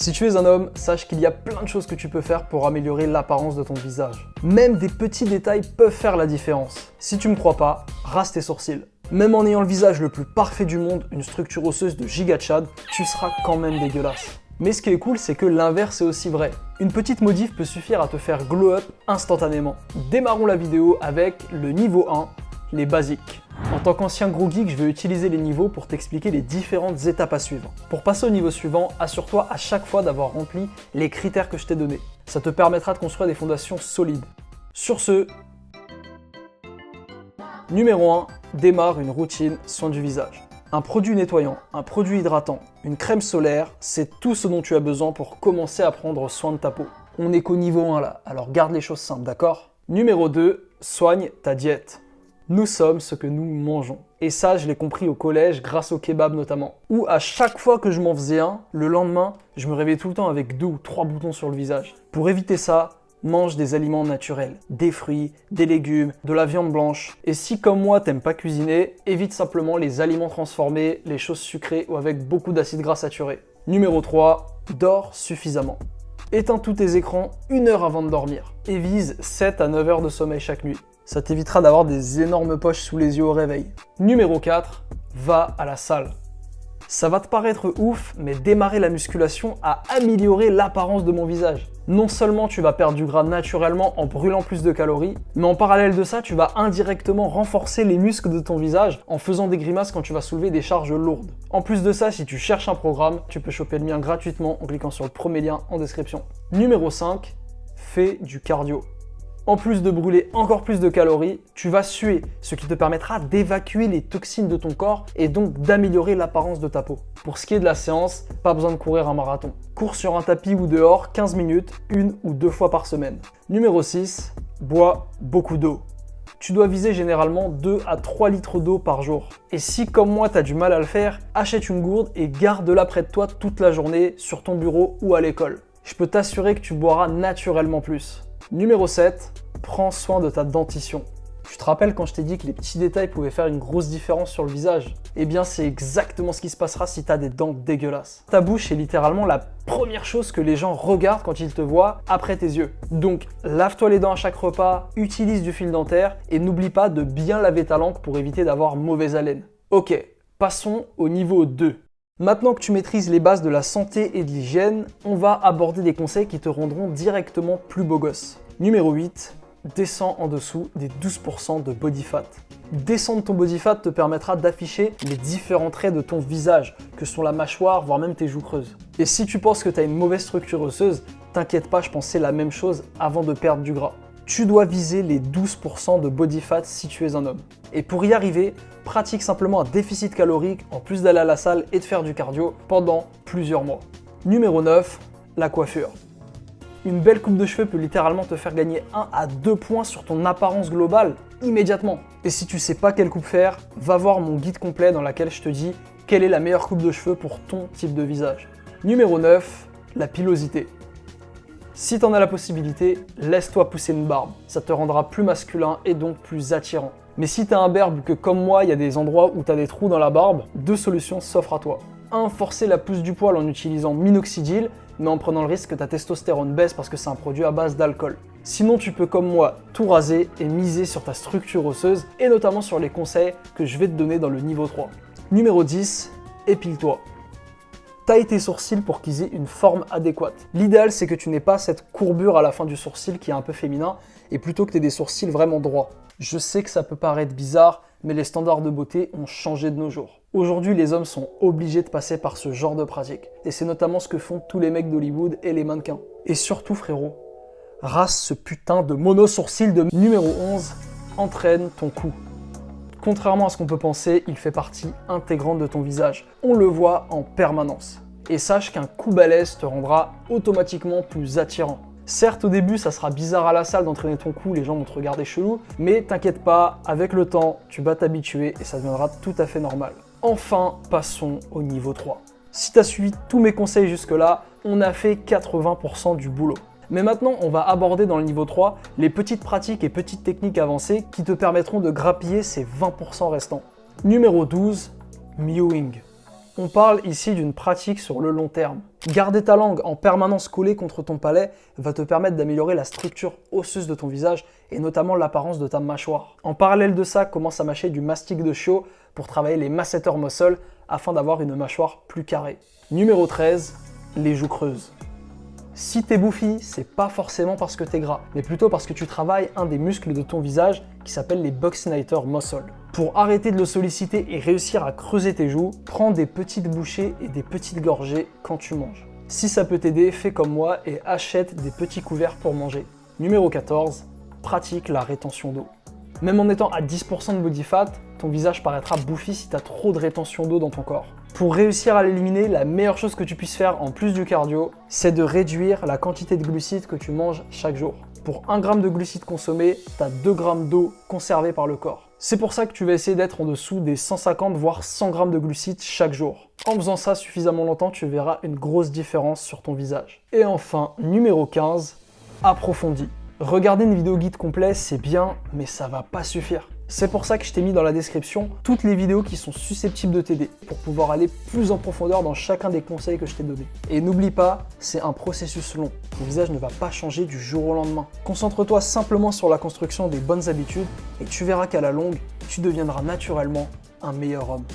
Si tu es un homme, sache qu'il y a plein de choses que tu peux faire pour améliorer l'apparence de ton visage. Même des petits détails peuvent faire la différence. Si tu me crois pas, rase tes sourcils. Même en ayant le visage le plus parfait du monde, une structure osseuse de giga tchad, tu seras quand même dégueulasse. Mais ce qui est cool, c'est que l'inverse est aussi vrai. Une petite modif peut suffire à te faire glow up instantanément. Démarrons la vidéo avec le niveau 1, les basiques. En tant qu'ancien gros geek, je vais utiliser les niveaux pour t'expliquer les différentes étapes à suivre. Pour passer au niveau suivant, assure-toi à chaque fois d'avoir rempli les critères que je t'ai donnés. Ça te permettra de construire des fondations solides. Sur ce, numéro 1, démarre une routine soin du visage. Un produit nettoyant, un produit hydratant, une crème solaire, c'est tout ce dont tu as besoin pour commencer à prendre soin de ta peau. On n'est qu'au niveau 1 là, alors garde les choses simples, d'accord? Numéro 2, soigne ta diète. Nous sommes ce que nous mangeons. Et ça, je l'ai compris au collège, grâce au kebab notamment. Où à chaque fois que je m'en faisais un, le lendemain, je me réveillais tout le temps avec 2 ou 3 boutons sur le visage. Pour éviter ça, mange des aliments naturels, des fruits, des légumes, de la viande blanche. Et si comme moi t'aimes pas cuisiner, évite simplement les aliments transformés, les choses sucrées ou avec beaucoup d'acides gras saturés. Numéro 3, dors suffisamment. Éteins tous tes écrans 1 heure avant de dormir et vise 7 à 9 heures de sommeil chaque nuit. Ça t'évitera d'avoir des énormes poches sous les yeux au réveil. Numéro 4, va à la salle. Ça va te paraître ouf, mais démarrer la musculation a amélioré l'apparence de mon visage. Non seulement tu vas perdre du gras naturellement en brûlant plus de calories, mais en parallèle de ça, tu vas indirectement renforcer les muscles de ton visage en faisant des grimaces quand tu vas soulever des charges lourdes. En plus de ça, si tu cherches un programme, tu peux choper le mien gratuitement en cliquant sur le premier lien en description. Numéro 5, fais du cardio. En plus de brûler encore plus de calories, tu vas suer, ce qui te permettra d'évacuer les toxines de ton corps et donc d'améliorer l'apparence de ta peau. Pour ce qui est de la séance, pas besoin de courir un marathon. Cours sur un tapis ou dehors 15 minutes, 1 ou 2 fois par semaine. Numéro 6, bois beaucoup d'eau. Tu dois viser généralement 2 à 3 litres d'eau par jour. Et si comme moi tu as du mal à le faire, achète une gourde et garde-la près de toi toute la journée, sur ton bureau ou à l'école. Je peux t'assurer que tu boiras naturellement plus. Numéro 7, prends soin de ta dentition. Tu te rappelles quand je t'ai dit que les petits détails pouvaient faire une grosse différence sur le visage? Eh bien c'est exactement ce qui se passera si tu as des dents dégueulasses. Ta bouche est littéralement la première chose que les gens regardent quand ils te voient après tes yeux. Donc lave-toi les dents à chaque repas, utilise du fil dentaire et n'oublie pas de bien laver ta langue pour éviter d'avoir mauvaise haleine. Ok, passons au niveau 2. Maintenant que tu maîtrises les bases de la santé et de l'hygiène, on va aborder des conseils qui te rendront directement plus beau gosse. Numéro 8, descends en dessous des 12% de body fat. Descendre ton body fat te permettra d'afficher les différents traits de ton visage, que sont la mâchoire, voire même tes joues creuses. Et si tu penses que tu as une mauvaise structure osseuse, t'inquiète pas, je pensais la même chose avant de perdre du gras. Tu dois viser les 12% de body fat si tu es un homme. Et pour y arriver, pratique simplement un déficit calorique en plus d'aller à la salle et de faire du cardio pendant plusieurs mois. Numéro 9, la coiffure. Une belle coupe de cheveux peut littéralement te faire gagner 1 à 2 points sur ton apparence globale immédiatement. Et si tu sais pas quelle coupe faire, va voir mon guide complet dans lequel je te dis quelle est la meilleure coupe de cheveux pour ton type de visage. Numéro 9, la pilosité. Si tu en as la possibilité, laisse-toi pousser une barbe. Ça te rendra plus masculin et donc plus attirant. Mais si tu as un berbe ou que comme moi, il y a des endroits où tu as des trous dans la barbe, 2 solutions s'offrent à toi. 1. Forcer la pousse du poil en utilisant minoxidil, mais en prenant le risque que ta testostérone baisse parce que c'est un produit à base d'alcool. Sinon, tu peux comme moi tout raser et miser sur ta structure osseuse et notamment sur les conseils que je vais te donner dans le niveau 3. Numéro 10, épile-toi. Taille tes sourcils pour qu'ils aient une forme adéquate. L'idéal, c'est que tu n'aies pas cette courbure à la fin du sourcil qui est un peu féminin et plutôt que tu aies des sourcils vraiment droits. Je sais que ça peut paraître bizarre, mais les standards de beauté ont changé de nos jours. Aujourd'hui, les hommes sont obligés de passer par ce genre de pratique. Et c'est notamment ce que font tous les mecs d'Hollywood et les mannequins. Et surtout, frérot, rase ce putain de mono-sourcil de... Numéro 11, entraîne ton cou. Contrairement à ce qu'on peut penser, il fait partie intégrante de ton visage. On le voit en permanence. Et sache qu'un cou balèze te rendra automatiquement plus attirant. Certes, au début, ça sera bizarre à la salle d'entraîner ton cou, les gens vont te regarder chelou, mais t'inquiète pas, avec le temps, tu vas t'habituer et ça deviendra tout à fait normal. Enfin, passons au niveau 3. Si tu as suivi tous mes conseils jusque-là, on a fait 80% du boulot. Mais maintenant, on va aborder dans le niveau 3 les petites pratiques et petites techniques avancées qui te permettront de grappiller ces 20% restants. Numéro 12, mewing. On parle ici d'une pratique sur le long terme. Garder ta langue en permanence collée contre ton palais va te permettre d'améliorer la structure osseuse de ton visage et notamment l'apparence de ta mâchoire. En parallèle de ça, commence à mâcher du mastic de chiot pour travailler les masseter muscles afin d'avoir une mâchoire plus carrée. Numéro 13, les joues creuses. Si t'es bouffi, c'est pas forcément parce que t'es gras, mais plutôt parce que tu travailles un des muscles de ton visage qui s'appelle les buccinator muscles. Pour arrêter de le solliciter et réussir à creuser tes joues, prends des petites bouchées et des petites gorgées quand tu manges. Si ça peut t'aider, fais comme moi et achète des petits couverts pour manger. Numéro 14, pratique la rétention d'eau. Même en étant à 10% de body fat, ton visage paraîtra bouffi si tu as trop de rétention d'eau dans ton corps. Pour réussir à l'éliminer, la meilleure chose que tu puisses faire en plus du cardio, c'est de réduire la quantité de glucides que tu manges chaque jour. Pour 1 g de glucides consommés, tu as 2 g d'eau conservée par le corps. C'est pour ça que tu vas essayer d'être en dessous des 150 voire 100 g de glucides chaque jour. En faisant ça suffisamment longtemps, tu verras une grosse différence sur ton visage. Et enfin, numéro 15, approfondis. Regarder une vidéo guide complet, c'est bien, mais ça va pas suffire. C'est pour ça que je t'ai mis dans la description toutes les vidéos qui sont susceptibles de t'aider pour pouvoir aller plus en profondeur dans chacun des conseils que je t'ai donnés. Et n'oublie pas, c'est un processus long. Ton visage ne va pas changer du jour au lendemain. Concentre-toi simplement sur la construction des bonnes habitudes et tu verras qu'à la longue, tu deviendras naturellement un meilleur homme.